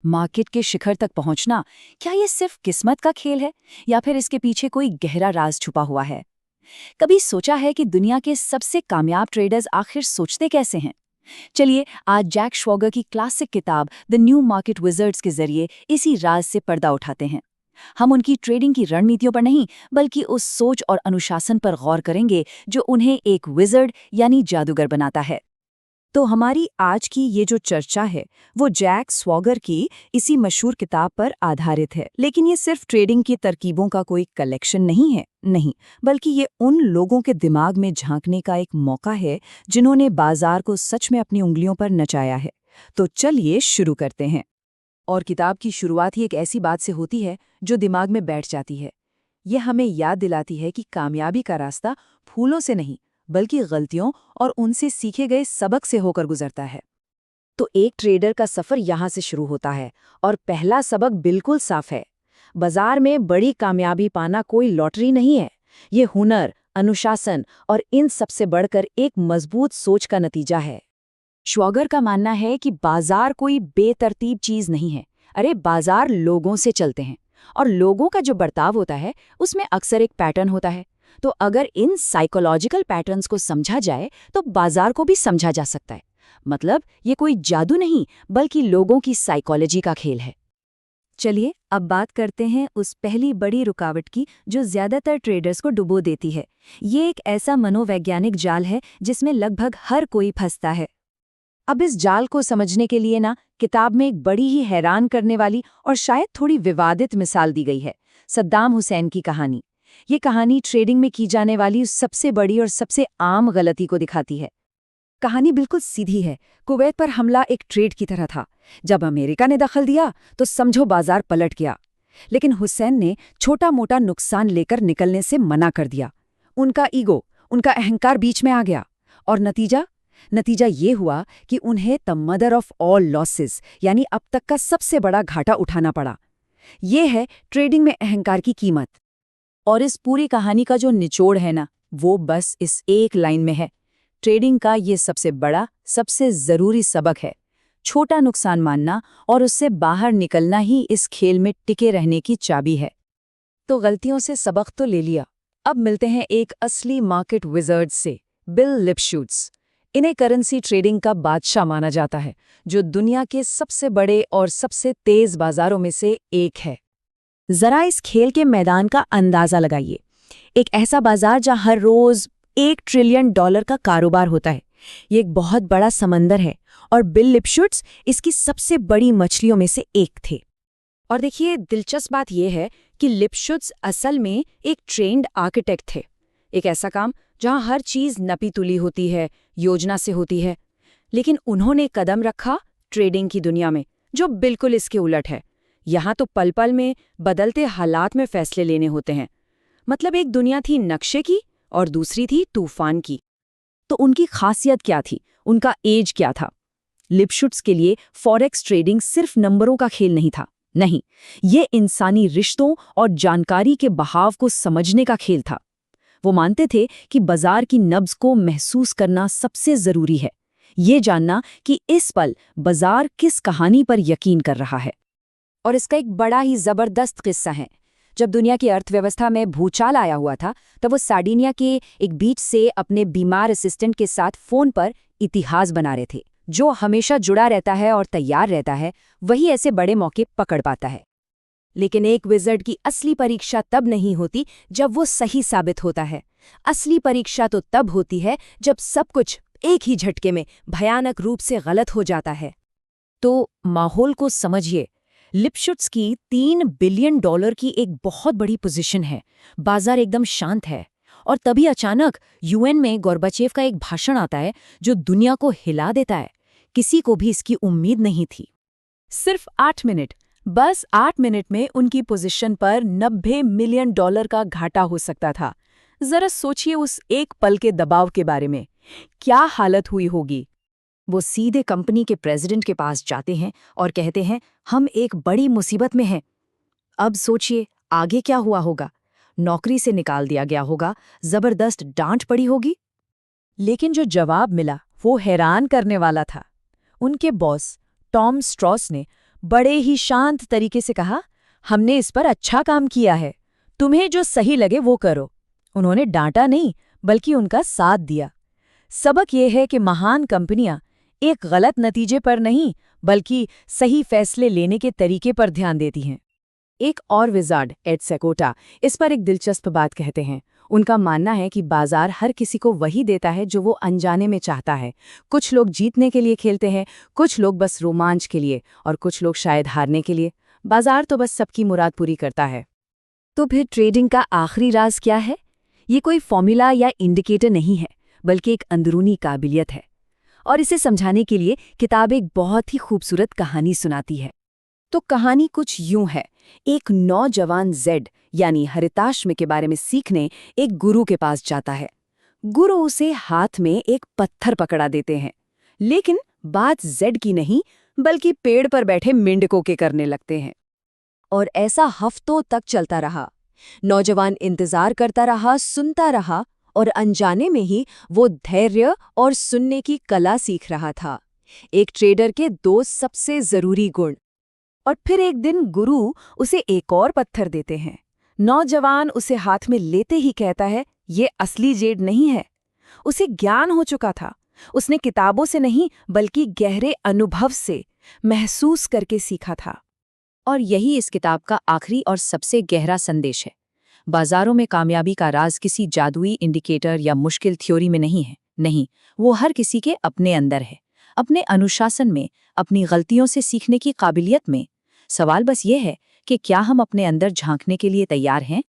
Market के शिखर तक पहुंचना, क्या ये सिर्फ किस्मत का खेल है या फिर इसके पीछे कोई गहरा राज छुपा हुआ है? कभी सोचा है कि दुनिया के सबसे कामयाब ट्रेडर्स आखिर सोचते कैसे हैं? चलिए आज जैक श्वॉगर की क्लासिक किताब द न्यू मार्केट विजर्ड्स के जरिए इसी राज से पर्दा उठाते हैं। हम उनकी ट्रेडिंग की रणनीतियों पर नहीं, बल्कि उस सोच और अनुशासन पर गौर करेंगे जो उन्हें एक विजर्ड यानी जादूगर बनाता है। तो हमारी आज की ये जो चर्चा है वो जैक स्वॉगर की इसी मशहूर किताब पर आधारित है। लेकिन ये सिर्फ ट्रेडिंग की तरकीबों का कोई कलेक्शन नहीं है, नहीं, बल्कि ये उन लोगों के दिमाग में झांकने का एक मौका है जिन्होंने बाजार को सच में अपनी उंगलियों पर नचाया है। तो चलिए शुरू करते हैं। और किताब की शुरुआत ही एक ऐसी बात से होती है जो दिमाग में बैठ जाती है। ये हमें याद दिलाती है कि कामयाबी का रास्ता फूलों से नहीं, बल्कि गलतियों और उनसे सीखे गए सबक से होकर गुजरता है। तो एक ट्रेडर का सफर यहाँ से शुरू होता है और पहला सबक बिल्कुल साफ है। बाजार में बड़ी कामयाबी पाना कोई लॉटरी नहीं है। ये हुनर, अनुशासन और इन सबसे बढ़कर एक मजबूत सोच का नतीजा है। श्वॉगर का मानना है कि बाजार कोई बेतरतीब चीज नहीं है। अरे बाजार लोगों से चलते हैं और लोगों का जो बर्ताव होता है उसमें अक्सर एक पैटर्न होता है। तो अगर इन साइकोलॉजिकल पैटर्न्स को समझा जाए तो बाजार को भी समझा जा सकता है। मतलब ये कोई जादू नहीं, बल्कि लोगों की साइकोलॉजी का खेल है। चलिए अब बात करते हैं उस पहली बड़ी रुकावट की जो ज्यादातर ट्रेडर्स को डुबो देती है। ये एक ऐसा मनोवैज्ञानिक जाल है जिसमें लगभग हर कोई फंसता है। अब इस जाल को समझने के लिए किताब में एक बड़ी ही हैरान करने वाली और शायद थोड़ी विवादित मिसाल दी गई है, सद्दाम हुसैन की कहानी। ये कहानी ट्रेडिंग में की जाने वाली उस सबसे बड़ी और सबसे आम गलती को दिखाती है। कहानी बिल्कुल सीधी है। कुवैत पर हमला एक ट्रेड की तरह था। जब अमेरिका ने दखल दिया तो समझो बाजार पलट गया। लेकिन हुसैन ने छोटा मोटा नुकसान लेकर निकलने से मना कर दिया। उनका ईगो, उनका अहंकार बीच में आ गया और नतीजा ये हुआ कि उन्हें the mother of all losses यानी अब तक का सबसे बड़ा घाटा उठाना पड़ा। ये है ट्रेडिंग में अहंकार की कीमत। और इस पूरी कहानी का जो निचोड़ है वो बस इस एक लाइन में है। ट्रेडिंग का ये सबसे बड़ा, सबसे जरूरी सबक है। छोटा नुकसान मानना और उससे बाहर निकलना ही इस खेल में टिके रहने की चाबी है। तो गलतियों से सबक तो ले लिया, अब मिलते हैं एक असली मार्केट विजर्ड से, बिल लिपशूट्स। इन्हें करेंसी ट्रेडिंग का बादशाह माना जाता है, जो दुनिया के सबसे बड़े और सबसे तेज बाजारों में से एक है। जरा इस खेल के मैदान का अंदाजा लगाइए। एक ऐसा बाजार जहां हर रोज $1 ट्रिलियन का कारोबार होता है। ये एक बहुत बड़ा समंदर है और बिल लिपशूट्स इसकी सबसे बड़ी मछलियों में से एक थे। और देखिए दिलचस्प बात यह है कि लिपशूट्स असल में एक ट्रेंड आर्किटेक्ट थे। एक ऐसा काम जहां हर चीज नपी तुली होती है, योजना से होती है। लेकिन उन्होंने कदम रखा ट्रेडिंग की दुनिया में, जो बिल्कुल इसके उलट है। यहाँ तो पल पल में बदलते हालात में फैसले लेने होते हैं। मतलब एक दुनिया थी नक्शे की और दूसरी थी तूफान की। तो उनकी खासियत क्या थी, उनका एज क्या था? लिपशूट्स के लिए फॉरेक्स ट्रेडिंग सिर्फ नंबरों का खेल नहीं था, नहीं, ये इंसानी रिश्तों और जानकारी के बहाव को समझने का खेल था। वो मानते थे कि बाजार की नब्ज को महसूस करना सबसे जरूरी है, ये जानना कि इस पल बाजार किस कहानी पर यकीन कर रहा है। और इसका एक बड़ा ही जबरदस्त किस्सा है। जब दुनिया की अर्थव्यवस्था में भूचाल आया हुआ था, तब वो सार्डिनिया के एक बीच से अपने बीमार असिस्टेंट के साथ फोन पर इतिहास बना रहे थे। जो हमेशा जुड़ा रहता है और तैयार रहता है, वही ऐसे बड़े मौके पकड़ पाता है। लेकिन एक विजर्ड की असली परीक्षा तब नहीं होती जब वो सही साबित होता है। असली परीक्षा तो तब होती है जब सब कुछ एक ही झटके में भयानक रूप से गलत हो जाता है। तो माहौल को समझिए। लिपशूट्स की $3 बिलियन की एक बहुत बड़ी पोजीशन है। बाजार एकदम शांत है और तभी अचानक यूएन में गोर्बाचेव का एक भाषण आता है जो दुनिया को हिला देता है। किसी को भी इसकी उम्मीद नहीं थी। सिर्फ 8 मिनट, बस 8 मिनट में उनकी पोजीशन पर $90 मिलियन का घाटा हो सकता था। जरा सोचिए उस एक पल के दबाव के बारे में, क्या हालत हुई होगी। वो सीधे कंपनी के प्रेसिडेंट के पास जाते हैं और कहते हैं, हम एक बड़ी मुसीबत में हैं। अब सोचिए आगे क्या हुआ होगा। नौकरी से निकाल दिया गया होगा, जबरदस्त डांट पड़ी होगी। लेकिन जो जवाब मिला वो हैरान करने वाला था। उनके बॉस टॉम स्ट्रॉस ने बड़े ही शांत तरीके से कहा, हमने इस पर अच्छा काम किया है, तुम्हें जो सही लगे वो करो। उन्होंने डांटा नहीं, बल्कि उनका साथ दिया। सबक ये है कि महान कंपनियां एक गलत नतीजे पर नहीं, बल्कि सही फैसले लेने के तरीके पर ध्यान देती हैं। एक और विजार्ड एड सेकोटा इस पर एक दिलचस्प बात कहते हैं। उनका मानना है कि बाजार हर किसी को वही देता है जो वो अनजाने में चाहता है। कुछ लोग जीतने के लिए खेलते हैं, कुछ लोग बस रोमांच के लिए, और कुछ लोग शायद हारने के लिए। बाजार तो बस सबकी मुराद पूरी करता है। तो फिर ट्रेडिंग का आखिरी राज क्या है? ये कोई फॉर्मूला या इंडिकेटर नहीं है, बल्कि एक अंदरूनी काबिलियत है। और इसे समझाने के लिए किताब एक बहुत ही खूबसूरत कहानी सुनाती है। तो कहानी कुछ यूं है। एक नौजवान जेड यानी हरिताश्म के बारे में सीखने एक गुरु के पास जाता है। गुरु उसे हाथ में एक पत्थर पकड़ा देते हैं, लेकिन बात जेड की नहीं, बल्कि पेड़ पर बैठे मेंढकों के करने लगते हैं। और ऐसा हफ्तों तक चलता रहा। नौजवान इंतजार करता रहा, सुनता रहा, और अनजाने में ही वो धैर्य और सुनने की कला सीख रहा था। एक ट्रेडर के दो सबसे जरूरी गुण। और फिर एक दिन गुरु उसे एक और पत्थर देते हैं। नौजवान उसे हाथ में लेते ही कहता है, ये असली जेड नहीं है। उसे ज्ञान हो चुका था। उसने किताबों से नहीं, बल्कि गहरे अनुभव से महसूस करके सीखा था। और यही इस किताब का आखिरी और सबसे गहरा संदेश है। बाजारों में कामयाबी का राज किसी जादुई इंडिकेटर या मुश्किल थ्योरी में नहीं है। नहीं, वो हर किसी के अपने अंदर है, अपने अनुशासन में, अपनी गलतियों से सीखने की काबिलियत में। सवाल बस ये है कि क्या हम अपने अंदर झांकने के लिए तैयार हैं?